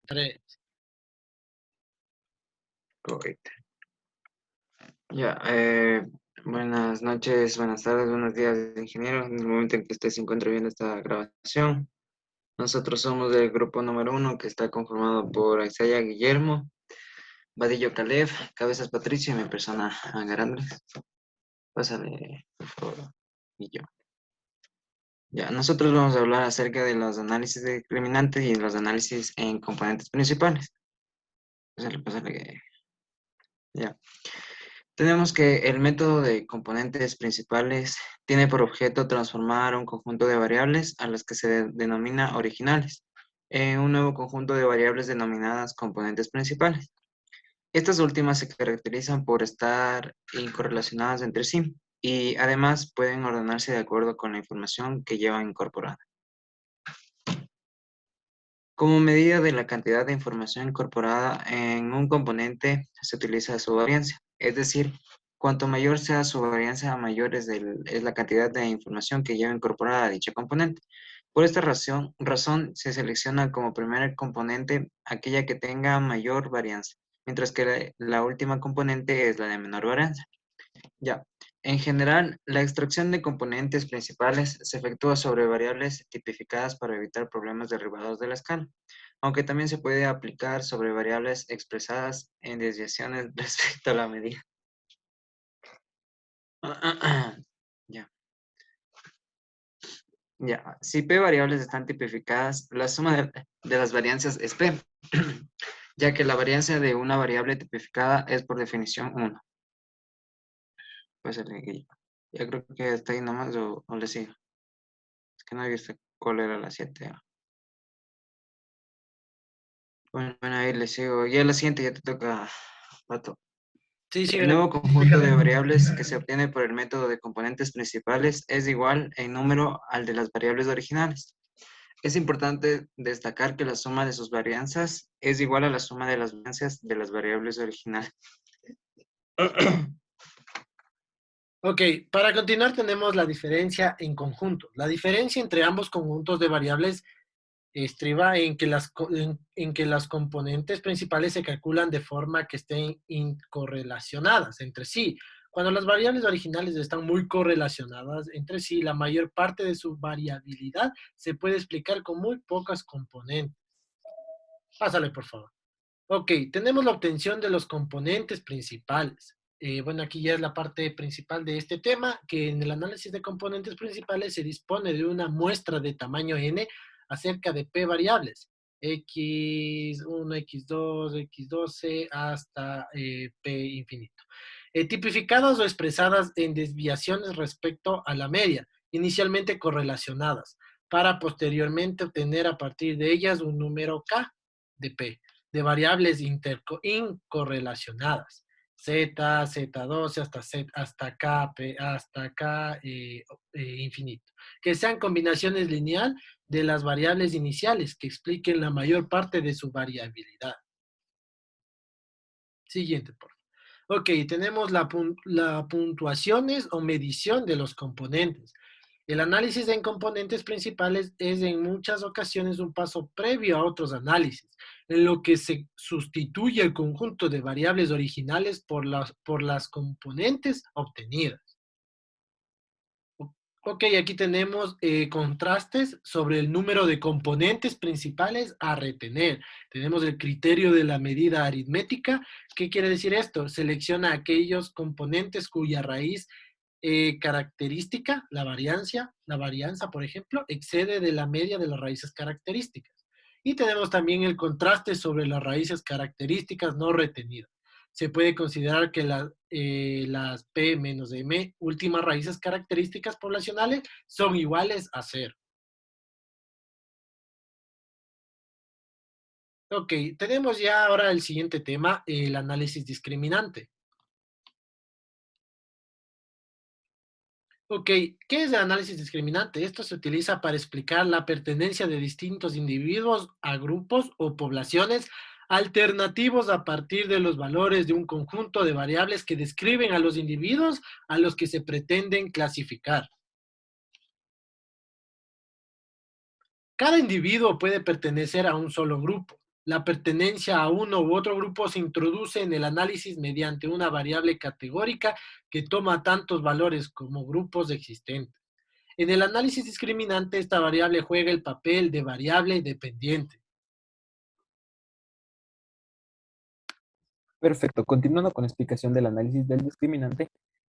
Tres. Correcto. Ya, buenas noches, buenas tardes, buenos días, ingeniero. En el momento en que usted se encuentre viendo esta grabación, nosotros somos del grupo número 1 que está conformado por Isaiah Guillermo, Vadillo Caleb, Cabezas Patricio y mi persona Agar Andrés. Pásale, por favor, y yo. Ya, nosotros vamos a hablar acerca de los análisis discriminantes y los análisis en componentes principales. Pásale, ya. Tenemos que el método de componentes principales tiene por objeto transformar un conjunto de variables a las que se denomina originales en un nuevo conjunto de variables denominadas componentes principales. Estas últimas se caracterizan por estar incorrelacionadas entre sí y además pueden ordenarse de acuerdo con la información que llevan incorporada. Como medida de la cantidad de información incorporada en un componente, se utiliza su varianza. Es decir, cuanto mayor sea su varianza, mayor es la cantidad de información que lleva incorporada a dicho componente. Por esta razón se selecciona como primer componente aquella que tenga mayor varianza, mientras que la última componente es la de menor varianza. Ya. En general, la extracción de componentes principales se efectúa sobre variables tipificadas para evitar problemas derivados de la escala, aunque también se puede aplicar sobre variables expresadas en desviaciones respecto a la medida. Ya. Ya. Si P variables están tipificadas, la suma de las varianzas es P, ya que la varianza de una variable tipificada es por definición 1. Pues ya creo que está ahí nomás o le sigo. Es que no he visto cuál era la 7. Bueno, ahí le sigo. Ya la siguiente ya te toca, Pato. Sí, sí, El nuevo conjunto de variables que se obtiene por el método de componentes principales es igual en número al de las variables originales. Es importante destacar que la suma de sus varianzas es igual a la suma de las varianzas de las variables originales. Ok, para continuar tenemos la diferencia en conjuntos. La diferencia entre ambos conjuntos de variables estriba en que las componentes principales se calculan de forma que estén incorrelacionadas entre sí. Cuando las variables originales están muy correlacionadas entre sí, la mayor parte de su variabilidad se puede explicar con muy pocas componentes. Pásale, por favor. Ok, tenemos la obtención de los componentes principales. Bueno, aquí ya es la parte principal de este tema, que en el análisis de componentes principales se dispone de una muestra de tamaño n acerca de p variables, x1, x2, x12, hasta p infinito, tipificadas o expresadas en desviaciones respecto a la media, inicialmente correlacionadas, para posteriormente obtener a partir de ellas un número k de p de variables incorrelacionadas. Z, Z12 hasta Z, hasta K infinito. Que sean combinaciones lineal de las variables iniciales que expliquen la mayor parte de su variabilidad. Siguiente, por favor. Ok, tenemos la puntuaciones o medición de los componentes. El análisis en componentes principales es en muchas ocasiones un paso previo a otros análisis, en lo que se sustituye el conjunto de variables originales por las componentes obtenidas. Ok, aquí tenemos contrastes sobre el número de componentes principales a retener. Tenemos el criterio de la medida aritmética. ¿Qué quiere decir esto? Selecciona aquellos componentes cuya raíz característica, la varianza, por ejemplo, excede de la media de las raíces características. Y tenemos también el contraste sobre las raíces características no retenidas. Se puede considerar que las P menos M, últimas raíces características poblacionales, son iguales a 0. Ok, tenemos ya ahora el siguiente tema, el análisis discriminante. Ok, ¿qué es el análisis discriminante? Esto se utiliza para explicar la pertenencia de distintos individuos a grupos o poblaciones alternativos a partir de los valores de un conjunto de variables que describen a los individuos a los que se pretenden clasificar. Cada individuo puede pertenecer a un solo grupo. La pertenencia a uno u otro grupo se introduce en el análisis mediante una variable categórica que toma tantos valores como grupos existentes. En el análisis discriminante, esta variable juega el papel de variable dependiente. Perfecto. Continuando con la explicación del análisis del discriminante,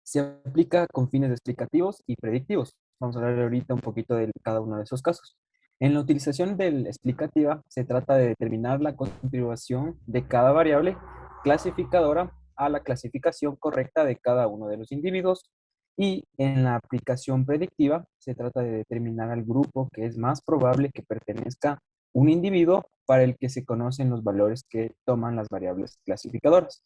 se aplica con fines explicativos y predictivos. Vamos a hablar ahorita un poquito de cada uno de esos casos. En la utilización del explicativa, se trata de determinar la contribución de cada variable clasificadora a la clasificación correcta de cada uno de los individuos. Y en la aplicación predictiva, se trata de determinar al grupo que es más probable que pertenezca un individuo para el que se conocen los valores que toman las variables clasificadoras.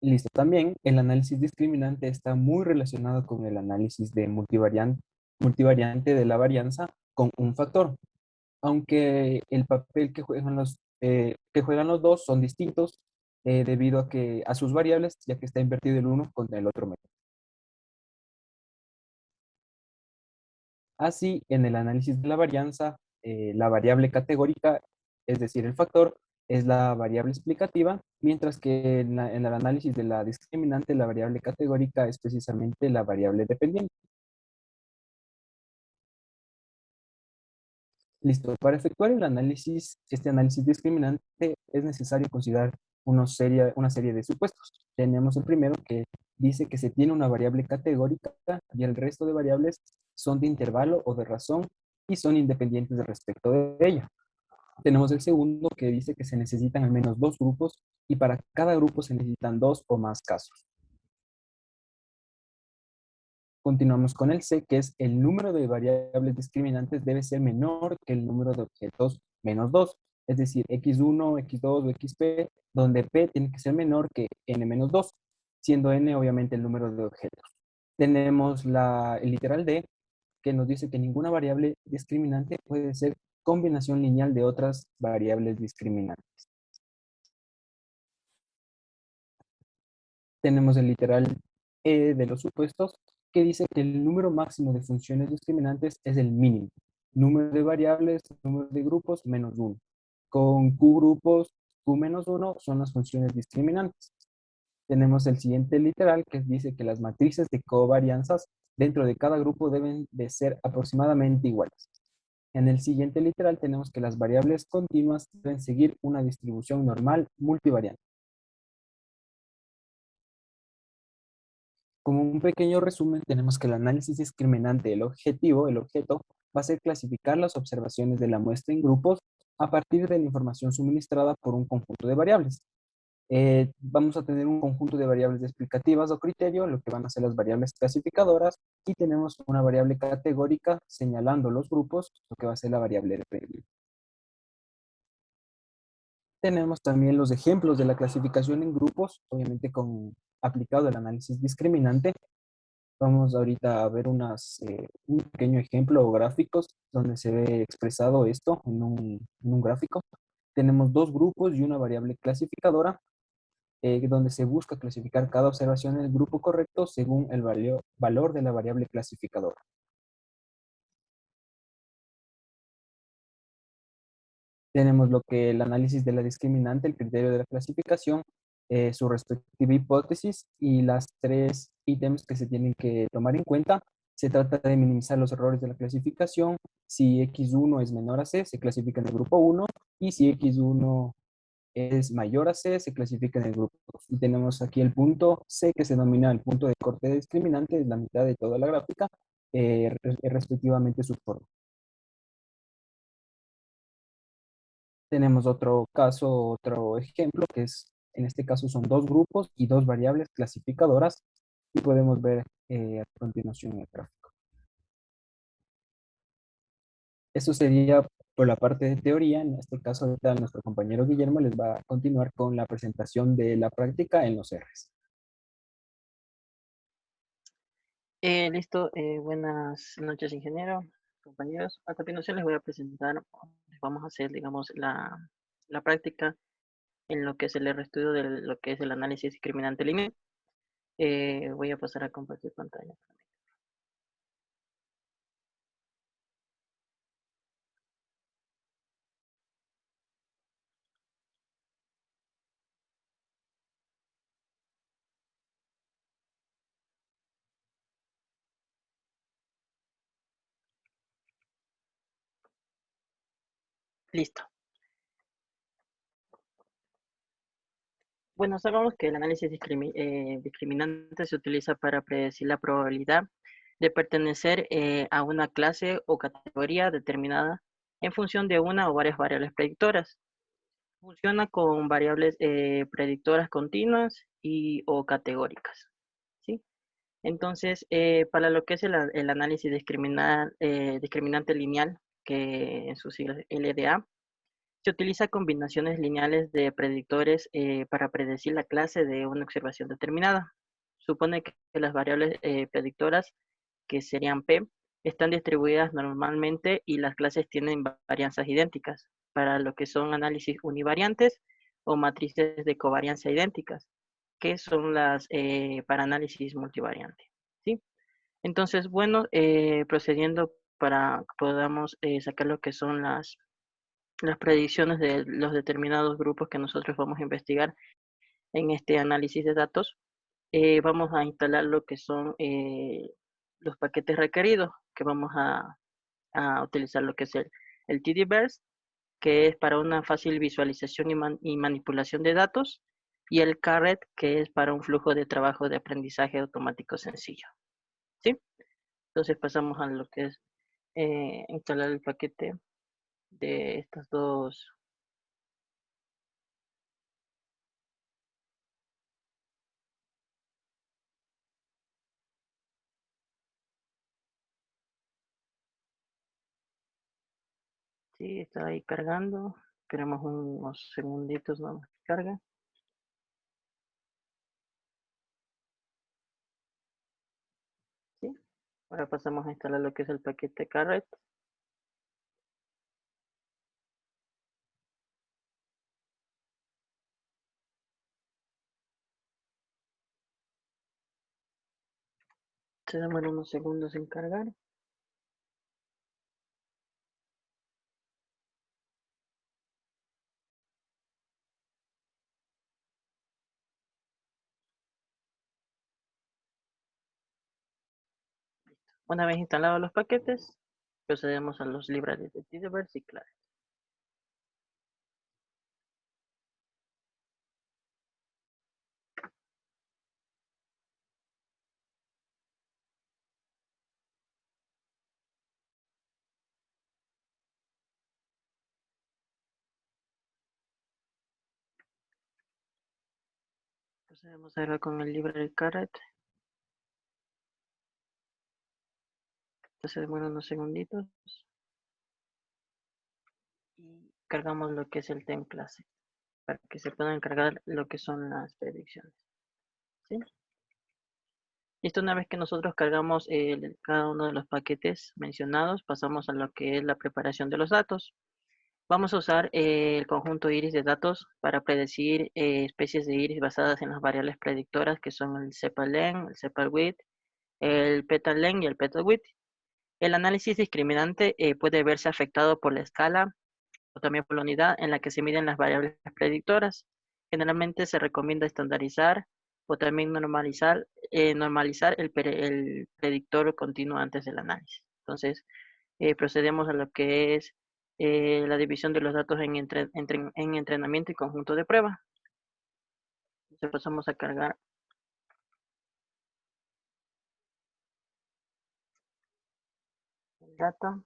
Listo. También el análisis discriminante está muy relacionado con el análisis de multivariante de la varianza con un factor, aunque el papel que juegan los dos son distintos debido a sus variables, ya que está invertido el uno con el otro método. Así, en el análisis de la varianza, la variable categórica, es decir, el factor, es la variable explicativa, mientras que en el análisis de la discriminante, la variable categórica es precisamente la variable dependiente. Listo. Para efectuar este análisis discriminante, es necesario considerar una serie de supuestos. Tenemos el primero que dice que se tiene una variable categórica y el resto de variables son de intervalo o de razón y son independientes respecto de ella. Tenemos el segundo que dice que se necesitan al menos dos grupos y para cada grupo se necesitan dos o más casos. Continuamos con el C, que es el número de variables discriminantes debe ser menor que el número de objetos menos 2, es decir, x1, x2 o xp, donde p tiene que ser menor que n menos 2, siendo n obviamente el número de objetos. Tenemos el literal D, que nos dice que ninguna variable discriminante puede ser combinación lineal de otras variables discriminantes. Tenemos el literal E de los supuestos, que dice que el número máximo de funciones discriminantes es el mínimo. Número de variables, número de grupos, menos 1. Con Q grupos, Q menos 1 son las funciones discriminantes. Tenemos el siguiente literal que dice que las matrices de covarianzas dentro de cada grupo deben de ser aproximadamente iguales. En el siguiente literal tenemos que las variables continuas deben seguir una distribución normal multivariante. Como un pequeño resumen, tenemos que el análisis discriminante del objetivo, el objeto, va a ser clasificar las observaciones de la muestra en grupos a partir de la información suministrada por un conjunto de variables. Vamos a tener un conjunto de variables explicativas o criterio, lo que van a ser las variables clasificadoras, y tenemos una variable categórica señalando los grupos, lo que va a ser la variable dependiente. Tenemos también los ejemplos de la clasificación en grupos, obviamente aplicado el análisis discriminante. Vamos ahorita a ver un pequeño ejemplo o gráficos donde se ve expresado esto en un gráfico. Tenemos dos grupos y una variable clasificadora, donde se busca clasificar cada observación en el grupo correcto según el valor de la variable clasificadora. Tenemos lo que el análisis de la discriminante, el criterio de la clasificación, su respectiva hipótesis y las tres ítems que se tienen que tomar en cuenta. Se trata de minimizar los errores de la clasificación. Si x1 es menor a c, se clasifica en el grupo 1, y si x1 es mayor a c, se clasifica en el grupo 2. Y tenemos aquí el punto c, que se denomina el punto de corte discriminante, es la mitad de toda la gráfica, respectivamente su forma. Tenemos otro caso, otro ejemplo, que es, en este caso son dos grupos y dos variables clasificadoras, y podemos ver a continuación el gráfico. Eso sería por la parte de teoría. En este caso, ahorita nuestro compañero Guillermo les va a continuar con la presentación de la práctica en los R's. Listo, buenas noches, ingeniero, compañeros. A continuación les voy a presentar, vamos a hacer, digamos, la práctica en lo que es el estudio de lo que es el análisis discriminante lineal. Voy a pasar a compartir pantalla. Listo. Bueno, sabemos que el análisis discriminante se utiliza para predecir la probabilidad de pertenecer a una clase o categoría determinada en función de una o varias variables predictoras. Funciona con variables predictoras continuas y o categóricas, ¿sí? Entonces, para lo que es el análisis discriminante lineal, que en sus siglas LDA, se utiliza combinaciones lineales de predictores para predecir la clase de una observación determinada. Supone que las variables predictoras, que serían P, están distribuidas normalmente y las clases tienen varianzas idénticas para lo que son análisis univariantes o matrices de covarianza idénticas, que son las para análisis multivariante. ¿Sí? Entonces, bueno, procediendo para que podamos sacar lo que son las predicciones de los determinados grupos que nosotros vamos a investigar en este análisis de datos, vamos a instalar lo que son los paquetes requeridos, que vamos a utilizar lo que es el TDVerse, que es para una fácil visualización y manipulación de datos, y el Carret, que es para un flujo de trabajo de aprendizaje automático sencillo. ¿Sí? Entonces pasamos a lo que es instalar el paquete de estas dos. Sí, está ahí cargando. Esperemos unos segunditos nomás que cargue. ¿Sí? Ahora pasamos a instalar lo que es el paquete Carret. Se demora unos segundos en cargar. Una vez instalados los paquetes, procedemos a los libraries de TDVerse y Claret. Procedemos ahora con el library Carret. Se demora unos segunditos. Y cargamos lo que es el Time Classic, para que se puedan cargar lo que son las predicciones. ¿Sí? Listo, una vez que nosotros cargamos cada uno de los paquetes mencionados, pasamos a lo que es la preparación de los datos. Vamos a usar el conjunto iris de datos para predecir especies de iris basadas en las variables predictoras que son el sepal-length, el sepal-width, el petal-length y el petal-width. El análisis discriminante puede verse afectado por la escala o también por la unidad en la que se miden las variables predictoras. Generalmente se recomienda estandarizar o también normalizar el predictor continuo antes del análisis. Entonces, procedemos a lo que es la división de los datos en entrenamiento y conjunto de prueba. Entonces pasamos a cargar el data.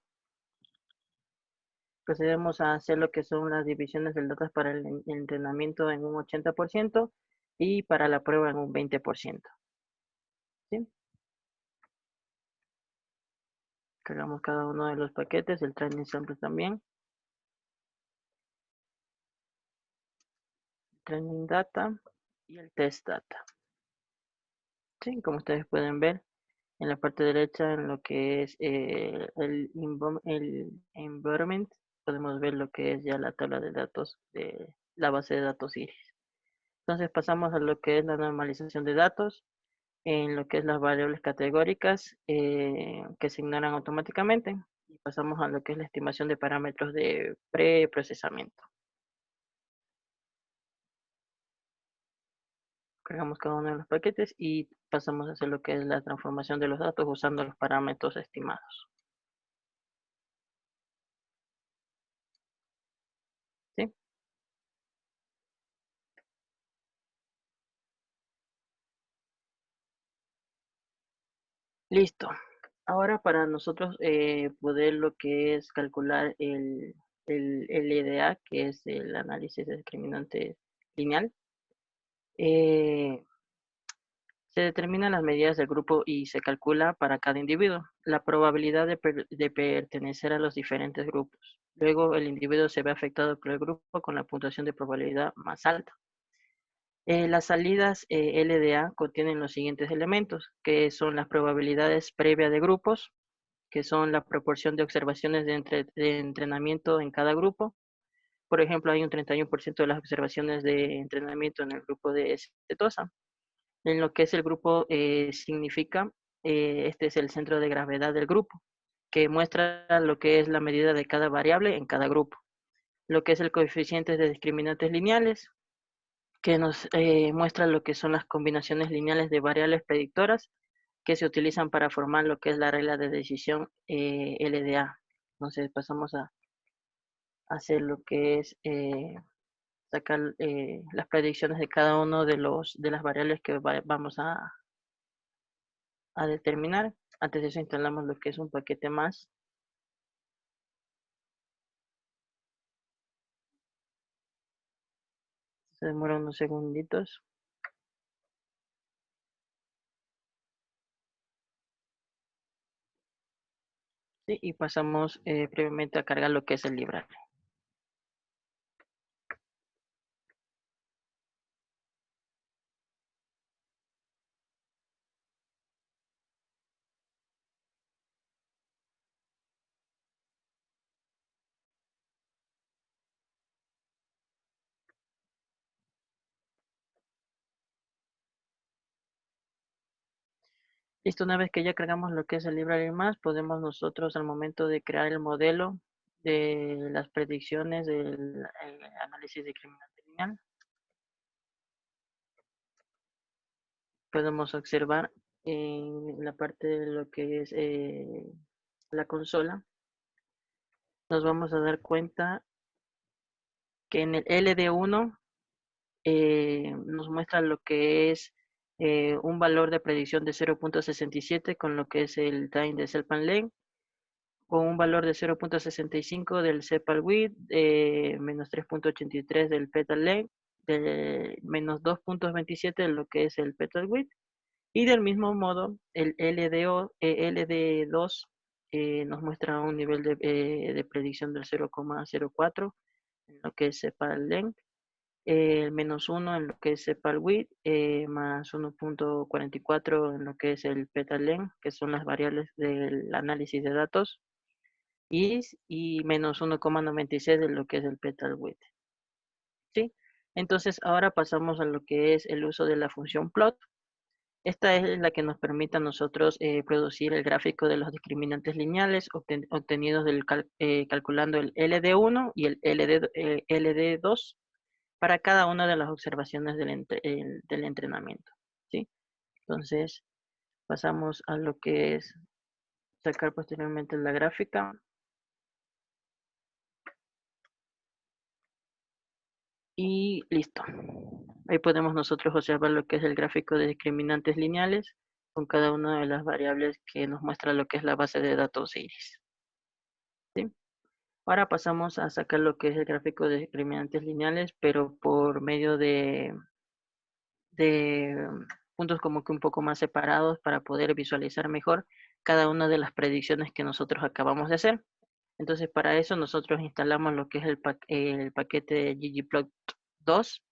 Procedemos a hacer lo que son las divisiones del datos para el entrenamiento en un 80% y para la prueba en un 20%. ¿Sí? Cargamos cada uno de los paquetes, el training sample también. Training data y el test data. Sí, como ustedes pueden ver, en la parte derecha, en lo que es el environment, podemos ver lo que es ya la tabla de datos de la base de datos Iris. Entonces pasamos a lo que es la normalización de datos, en lo que es las variables categóricas que se ignoran automáticamente. Y pasamos a lo que es la estimación de parámetros de preprocesamiento. Cargamos cada uno de los paquetes y pasamos a hacer lo que es la transformación de los datos usando los parámetros estimados. ¿sí? Listo. Ahora para nosotros poder lo que es calcular el LDA, que es el análisis de discriminante lineal, eh, se determinan las medidas del grupo y se calcula para cada individuo la probabilidad de pertenecer a los diferentes grupos. Luego el individuo se ve afectado por el grupo con la puntuación de probabilidad más alta. Las salidas LDA contienen los siguientes elementos, que son las probabilidades previas de grupos, que son la proporción de observaciones de entrenamiento en cada grupo. Por ejemplo, hay un 31% de las observaciones de entrenamiento en el grupo de cetosa. En lo que es el grupo significa, este es el centro de gravedad del grupo, que muestra lo que es la medida de cada variable en cada grupo. Lo que es el coeficiente de discriminantes lineales, que nos muestra lo que son las combinaciones lineales de variables predictoras que se utilizan para formar lo que es la regla de decisión LDA. Entonces pasamos a hacer lo que es sacar las predicciones de cada uno de las variables que vamos a determinar. Antes de eso instalamos lo que es un paquete más. Se demora unos segunditos. ¿Sí? Y pasamos previamente a cargar lo que es el library. Listo, una vez que ya cargamos lo que es el library más, podemos nosotros al momento de crear el modelo de las predicciones del análisis discriminante lineal, podemos observar en la parte de lo que es la consola, nos vamos a dar cuenta que en el LD1 nos muestra lo que es un valor de predicción de 0.67 con lo que es el time de Selpan Length, con un valor de 0.65 del Sepal Width, menos 3.83 del Petal Length, de menos 2.27 de lo que es el Petal Width, y del mismo modo el LD2 nos muestra un nivel de predicción del 0.04 en lo que es Sepal Length, menos 1 en lo que es Sepal Width, más 1.44 en lo que es el Petal Length, que son las variables del análisis de datos, y menos 1.96 de lo que es el Petal Width. ¿Sí? Entonces ahora pasamos a lo que es el uso de la función plot. Esta es la que nos permite a nosotros producir el gráfico de los discriminantes lineales obtenidos calculando el LD1 y el LD2 para cada una de las observaciones del entrenamiento. ¿Sí? Entonces pasamos a lo que es sacar posteriormente la gráfica. Y listo. Ahí podemos nosotros observar lo que es el gráfico de discriminantes lineales con cada una de las variables que nos muestra lo que es la base de datos iris. ¿Sí? Ahora pasamos a sacar lo que es el gráfico de discriminantes lineales, pero por medio de puntos como que un poco más separados para poder visualizar mejor cada una de las predicciones que nosotros acabamos de hacer. Entonces, para eso nosotros instalamos lo que es el paquete ggplot 2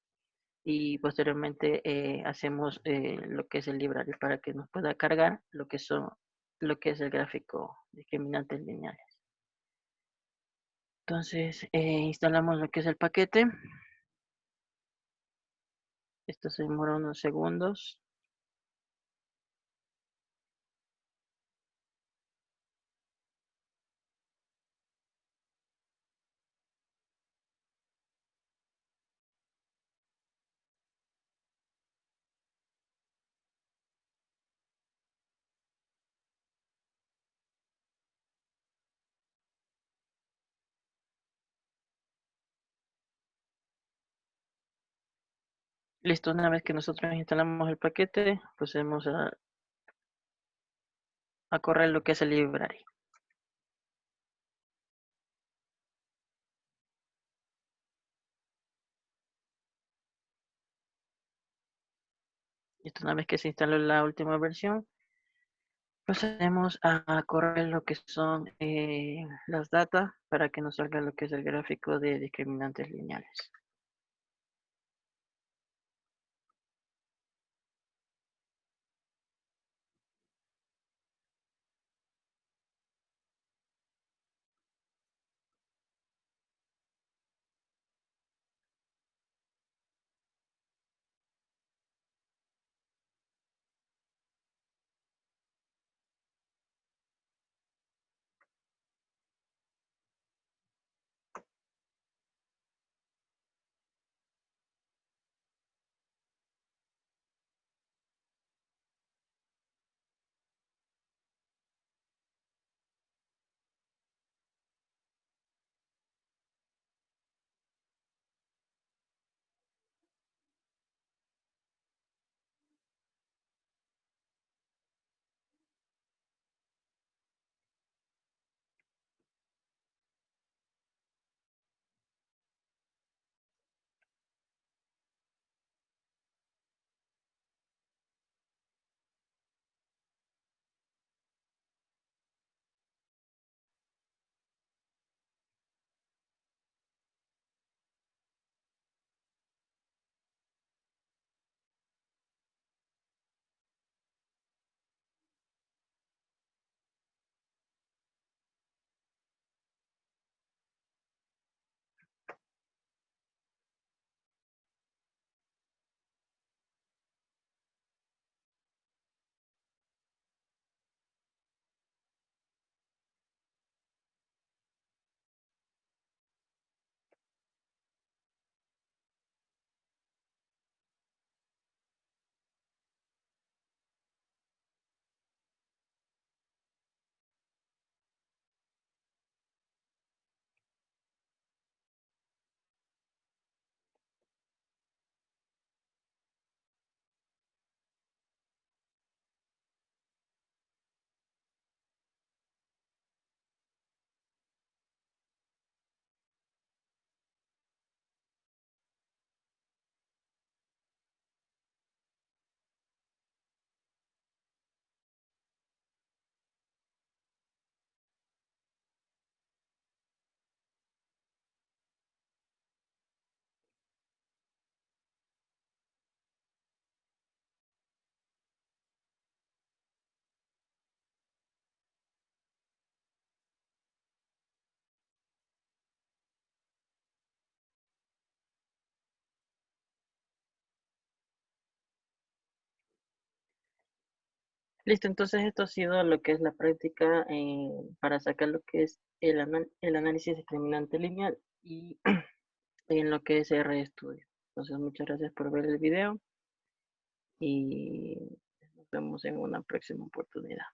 y posteriormente hacemos lo que es el library para que nos pueda cargar lo que es el gráfico discriminantes lineales. Entonces, instalamos lo que es el paquete. Esto se demora unos segundos. Listo, una vez que nosotros instalamos el paquete, procedemos a correr lo que es el library. Listo, una vez que se instaló la última versión, procedemos a correr lo que son las datas para que nos salga lo que es el gráfico de discriminantes lineales. Listo, entonces esto ha sido lo que es la práctica para sacar lo que es el análisis discriminante lineal y en lo que es RStudio. Entonces, muchas gracias por ver el video y nos vemos en una próxima oportunidad.